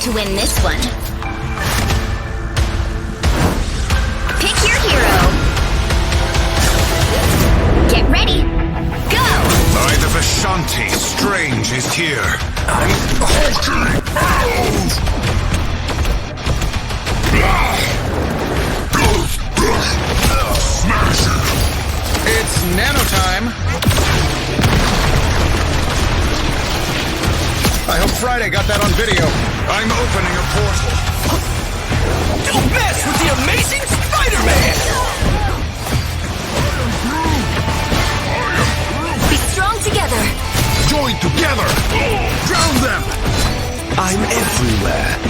to win this one. Pick your hero. Get ready. Go! By the Vishanti, Strange is here. I'm hulking out! Smash it! It's nano time. I hope Friday got that on video. I'm opening a portal. Don't mess with the amazing Spider-Man! Be strong together. Join together! Drown them! I'm everywhere.